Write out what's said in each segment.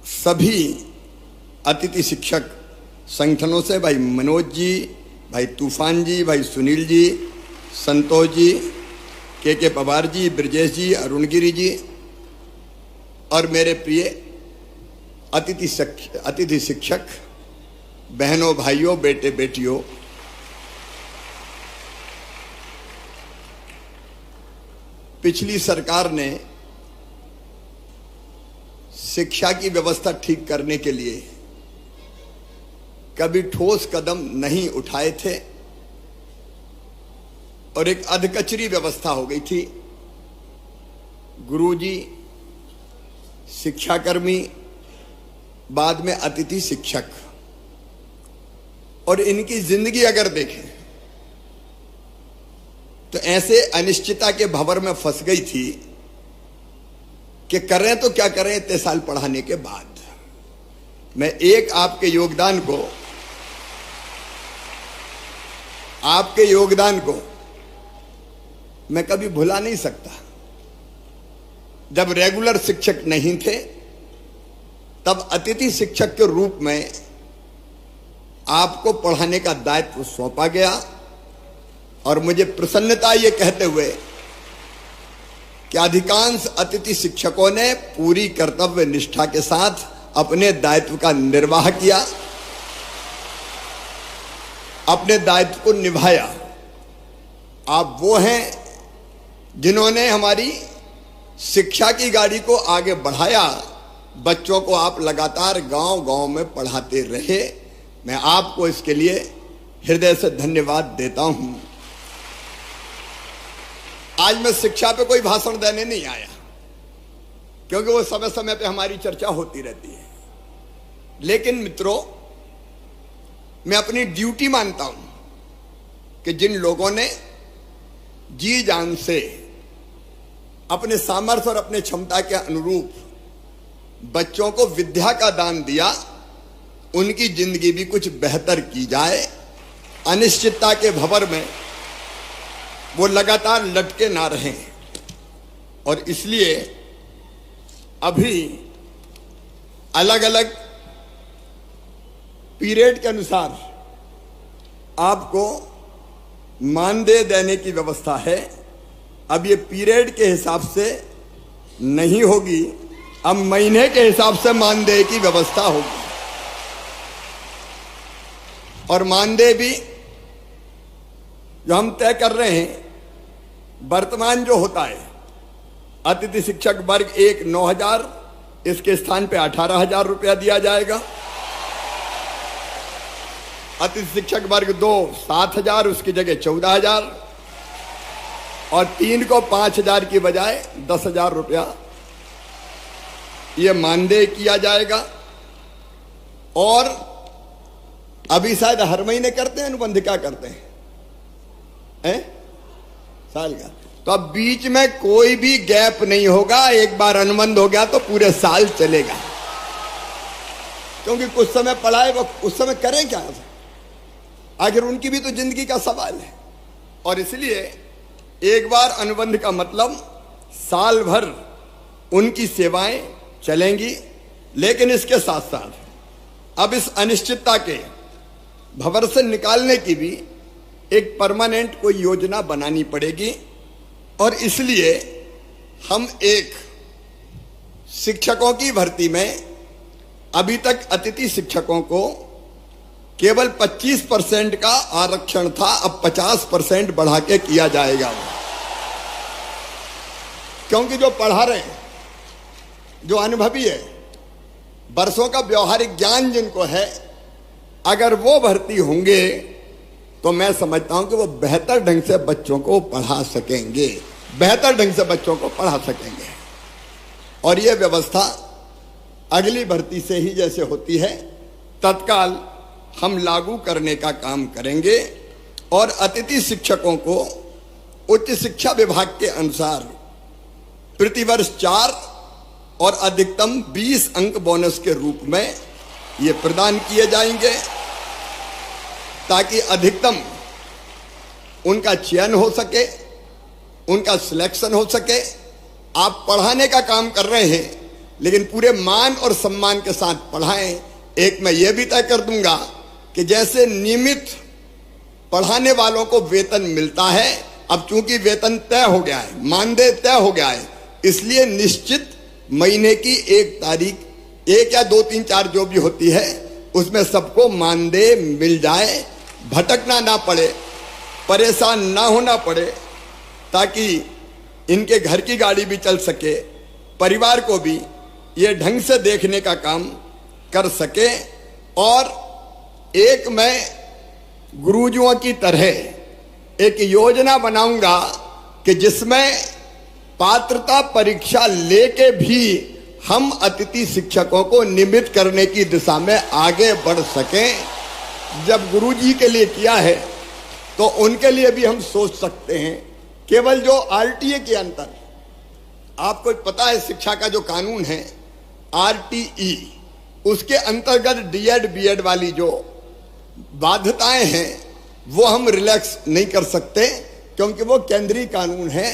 सभी अतिथि शिक्षक संगठनों से, भाई मनोज जी, भाई तूफान जी, भाई सुनील जी, संतोष जी, के पवार जी, ब्रजेश जी, अरुणगिरी जी और मेरे प्रिय अतिथि शिक्षक बहनों, भाइयों, बेटे बेटियों, पिछली सरकार ने शिक्षा की व्यवस्था ठीक करने के लिए कभी ठोस कदम नहीं उठाए थे और एक अधकचरी व्यवस्था हो गई थी। गुरुजी, शिक्षाकर्मी, बाद में अतिथि शिक्षक, और इनकी जिंदगी अगर देखें तो ऐसे अनिश्चितता के भंवर में फंस गई थी कि करें तो क्या करें इतने साल पढ़ाने के बाद। मैं एक आपके योगदान को मैं कभी भुला नहीं सकता। जब रेगुलर शिक्षक नहीं थे तब अतिथि शिक्षक के रूप में आपको पढ़ाने का दायित्व सौंपा गया और मुझे प्रसन्नता ये कहते हुए कि अधिकांश अतिथि शिक्षकों ने पूरी कर्तव्य निष्ठा के साथ अपने दायित्व का निर्वाह किया, अपने दायित्व को निभाया। आप वो हैं जिन्होंने हमारी शिक्षा की गाड़ी को आगे बढ़ाया। बच्चों को आप लगातार गांव-गांव में पढ़ाते रहे। मैं आपको इसके लिए हृदय से धन्यवाद देता हूं। आज मैं शिक्षा पे कोई भाषण देने नहीं आया, क्योंकि वो समय समय पे हमारी चर्चा होती रहती है। लेकिन मित्रों, मैं अपनी ड्यूटी मानता हूं कि जिन लोगों ने जी जान से अपने सामर्थ्य और अपने क्षमता के अनुरूप बच्चों को विद्या का दान दिया, उनकी जिंदगी भी कुछ बेहतर की जाए। अनिश्चितता के भंवर में वो लगातार लटके ना रहें। और इसलिए अभी अलग अलग पीरियड के अनुसार आपको मानदेय देने की व्यवस्था है। अब ये पीरियड के हिसाब से नहीं होगी, अब महीने के हिसाब से मानदेय की व्यवस्था होगी। और मानदेय भी जो हम तय कर रहे हैं, वर्तमान जो होता है, अतिथि शिक्षक वर्ग 1 9,000, इसके स्थान पे 18,000 रुपया दिया जाएगा। अतिथि शिक्षक वर्ग 2 7,000, उसकी जगह 14,000, और 3 को 5,000 की बजाय 10,000 रुपया ये मानदेय किया जाएगा। और अभी शायद हर महीने करते हैं अनुबंध, क्या करते हैं साल का, तो अब बीच में कोई भी गैप नहीं होगा। एक बार अनुबंध हो गया तो पूरे साल चलेगा, क्योंकि कुछ समय पढ़ाए वो उस समय करें क्या, आखिर उनकी भी तो जिंदगी का सवाल है। और इसलिए एक बार अनुबंध का मतलब साल भर उनकी सेवाएं चलेंगी। लेकिन इसके साथ साथ अब इस अनिश्चितता के भंवर से निकालने की भी एक परमानेंट कोई योजना बनानी पड़ेगी। और इसलिए हम एक शिक्षकों की भर्ती में अभी तक अतिथि शिक्षकों को केवल 25% का आरक्षण था, अब 50% बढ़ा के किया जाएगा। क्योंकि जो पढ़ा रहे हैं, जो अनुभवी है, वर्षों का व्यवहारिक ज्ञान जिनको है, अगर वो भर्ती होंगे तो मैं समझता हूं कि वो बेहतर ढंग से बच्चों को पढ़ा सकेंगे, बेहतर ढंग से बच्चों को पढ़ा सकेंगे। और ये व्यवस्था अगली भर्ती से ही जैसे होती है तत्काल हम लागू करने का काम करेंगे। और अतिथि शिक्षकों को उच्च शिक्षा विभाग के अनुसार प्रतिवर्ष 4 और अधिकतम 20 अंक बोनस के रूप में ये प्रदान किए जाएंगे, ताकि अधिकतम उनका चयन हो सके, उनका सिलेक्शन हो सके। आप पढ़ाने का काम कर रहे हैं लेकिन पूरे मान और सम्मान के साथ पढ़ाएं। एक मैं ये भी तय कर दूंगा कि जैसे नियमित पढ़ाने वालों को वेतन मिलता है, अब चूंकि वेतन तय हो गया है, मानदेय तय हो गया है, इसलिए निश्चित महीने की 1 तारीख, 1 या 2, 3, 4 जो भी होती है, उसमें सबको मानदेय मिल जाए, भटकना ना पड़े, परेशान ना होना पड़े, ताकि इनके घर की गाड़ी भी चल सके, परिवार को भी ये ढंग से देखने का काम कर सके। और एक मैं गुरुजियों की तरह एक योजना बनाऊंगा कि जिसमें पात्रता परीक्षा लेके भी हम अतिथि शिक्षकों को नियमित करने की दिशा में आगे बढ़ सकें। जब गुरुजी के लिए किया है तो उनके लिए भी हम सोच सकते हैं। केवल जो आरटीए के अंतर, आपको पता है शिक्षा का जो कानून है आरटीई, उसके अंतर्गत डीएड बीएड वाली जो बाध्यताएं हैं वो हम रिलैक्स नहीं कर सकते, क्योंकि वो केंद्रीय कानून है।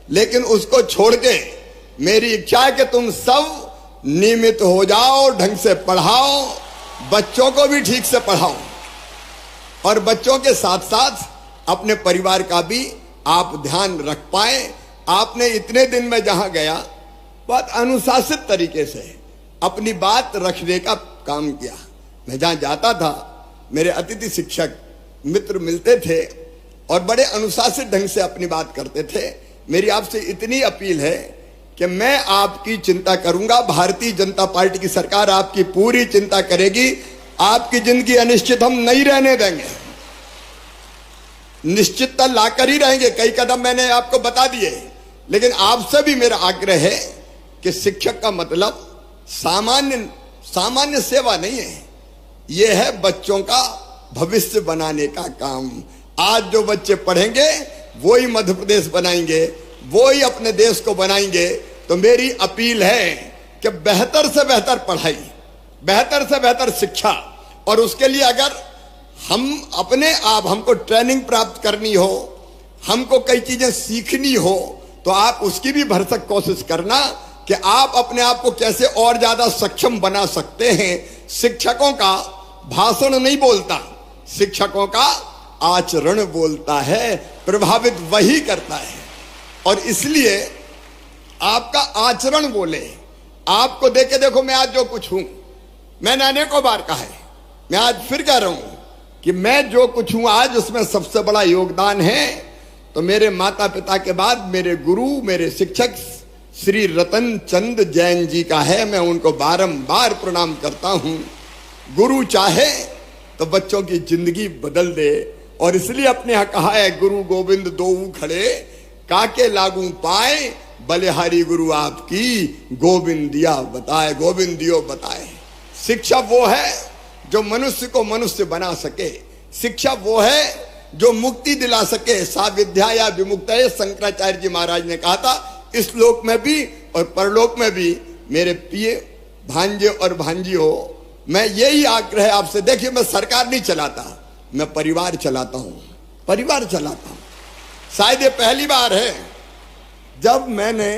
लेकिन उसको छोड़ के मेरी इच्छा है कि तुम सब नियमित हो जाओ, ढंग से पढ़ाओ, बच्चों को भी ठीक से पढ़ाओ, और बच्चों के साथ साथ अपने परिवार का भी आप ध्यान रख पाए। आपने इतने दिन में जहां गया बहुत अनुशासित तरीके से अपनी बात रखने का काम किया। मैं जहां जाता था मेरे अतिथि शिक्षक मित्र मिलते थे और बड़े अनुशासित ढंग से अपनी बात करते थे। मेरी आपसे इतनी अपील है कि मैं आपकी चिंता करूंगा, भारतीय जनता पार्टी की सरकार आपकी पूरी चिंता करेगी। आपकी जिंदगी अनिश्चित हम नहीं रहने देंगे, निश्चितता लाकर ही रहेंगे। कई कदम मैंने आपको बता दिए, लेकिन आपसे भी मेरा आग्रह है कि शिक्षक का मतलब सामान्य सेवा नहीं है, यह है बच्चों का भविष्य बनाने का काम। आज जो बच्चे पढ़ेंगे वो ही मध्य प्रदेश बनाएंगे, वो ही अपने देश को बनाएंगे। तो मेरी अपील है कि बेहतर से बेहतर पढ़ाई, बेहतर से बेहतर शिक्षा, और उसके लिए अगर हम अपने आप हमको ट्रेनिंग प्राप्त करनी हो, हमको कई चीजें सीखनी हो, तो आप उसकी भी भरसक कोशिश करना कि आप अपने आप को कैसे और ज्यादा सक्षम बना सकते हैं। शिक्षकों का भाषण नहीं बोलता, शिक्षकों का आचरण बोलता है, प्रभावित वही करता है। और इसलिए आपका आचरण बोले। आपको देखे देखो मैं आज जो कुछ हूं, मैंने अनेकों बार कहा है, मैं आज फिर कह रहा हूं कि मैं जो कुछ हूं आज, उसमें सबसे बड़ा योगदान है तो मेरे माता पिता के बाद मेरे गुरु, मेरे शिक्षक श्री रतन चंद जैन जी का है। मैं उनको बारंबार प्रणाम करता हूं। गुरु चाहे तो बच्चों की जिंदगी बदल दे, और इसलिए अपने यहां कहा है, गुरु गोविंद दोऊ खड़े काके लागू पाए, बलिहारी गुरु आपकी गोविंदिया बताए, गोविंदियो बताए। शिक्षा वो है जो मनुष्य को मनुष्य बना सके, शिक्षा वो है जो मुक्ति दिला सके। सा विद्या या विमुक्तये, शंकराचार्य जी महाराज ने कहा था। इस लोक में भी और परलोक में भी मेरे प्रिय भांजे और भांजियों, मैं यही आग्रह आपसे, देखिए मैं सरकार नहीं चलाता, मैं परिवार चलाता हूं, परिवार चलाता हूं। शायद ये पहली बार है जब मैंने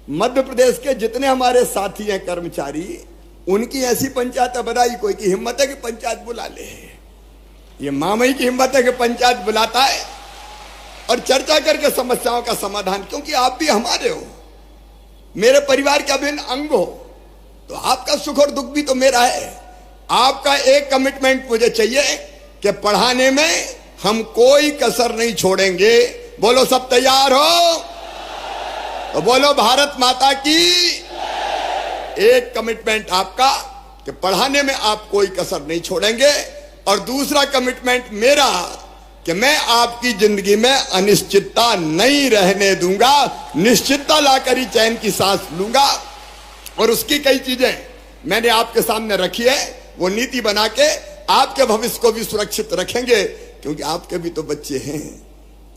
मध्य प्रदेश के जितने हमारे साथी हैं कर्मचारी, उनकी ऐसी पंचायत बनाई। कोई की हिम्मत है कि पंचायत बुला ले, ये मामई की हिम्मत है कि पंचायत बुलाता है और चर्चा करके समस्याओं का समाधान। क्योंकि आप भी हमारे हो, मेरे परिवार के अभिन्न अंग हो, तो आपका सुख और दुख भी तो मेरा है। आपका एक कमिटमेंट मुझे चाहिए कि पढ़ाने में हम कोई कसर नहीं छोड़ेंगे। बोलो सब तैयार हो तो बोलो भारत माता की। एक कमिटमेंट आपका कि पढ़ाने में आप कोई कसर नहीं छोड़ेंगे, और दूसरा कमिटमेंट मेरा कि मैं आपकी जिंदगी में अनिश्चितता नहीं रहने दूंगा, निश्चितता लाकर ही चैन की सांस लूंगा। और उसकी कई चीजें मैंने आपके सामने रखी है, वो नीति बना के आपके भविष्य को भी सुरक्षित रखेंगे। क्योंकि आपके भी तो बच्चे हैं,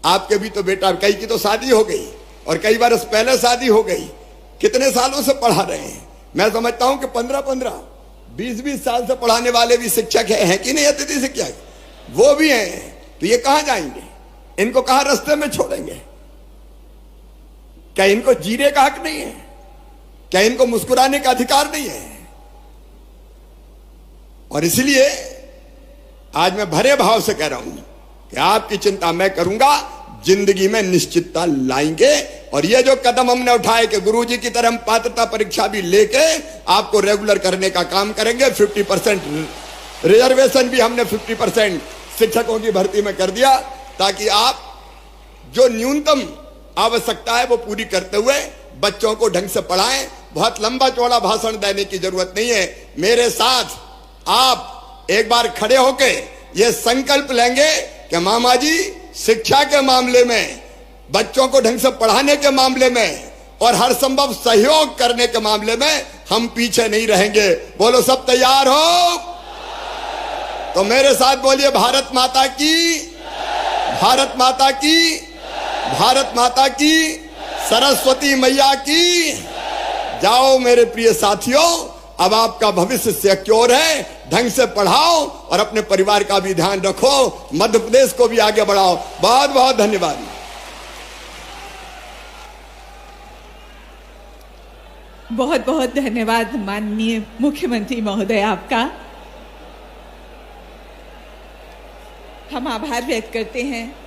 आपके भी तो बेटा, कई की तो शादी हो गई और कई बार पहले शादी हो गई। कितने सालों से पढ़ा रहे हैं? मैं समझता हूं कि 15-15, 20-20 साल से पढ़ाने वाले भी शिक्षक हैं कि नहीं? अतिथि शिक्षक वो भी हैं। तो ये कहां जाएंगे? इनको कहां रास्ते में छोड़ेंगे? क्या इनको जीने का हक नहीं है? क्या इनको मुस्कुराने का अधिकार नहीं है? और इसलिए आज मैं भरे भाव से कह रहा हूं कि आपकी चिंता मैं करूंगा, जिंदगी में निश्चितता लाएंगे। और ये जो कदम हमने उठाए कि गुरुजी की तरह हम पात्रता परीक्षा भी लेके आपको रेगुलर करने का काम करेंगे। 50% रिजर्वेशन भी हमने 50% शिक्षकों की भर्ती में कर दिया, ताकि आप जो न्यूनतम आवश्यकता है वो पूरी करते हुए बच्चों को ढंग से पढ़ाएं। बहुत लंबा चौड़ा भाषण देने की जरूरत नहीं है। मेरे साथ आप एक बार खड़े होके ये संकल्प लेंगे कि मामा जी, शिक्षा के मामले में, बच्चों को ढंग से पढ़ाने के मामले में और हर संभव सहयोग करने के मामले में हम पीछे नहीं रहेंगे। बोलो सब तैयार हो? तो मेरे साथ बोलिए, भारत माता की, भारत माता की, भारत माता की, सरस्वती मैया की। जाओ मेरे प्रिय साथियों, अब आपका भविष्य सिक्योर है। ढंग से पढ़ाओ और अपने परिवार का भी ध्यान रखो, मध्य प्रदेश को भी आगे बढ़ाओ। बहुत बहुत धन्यवाद। बहुत बहुत धन्यवाद माननीय मुख्यमंत्री महोदय आपका। हम आभार व्यक्त करते हैं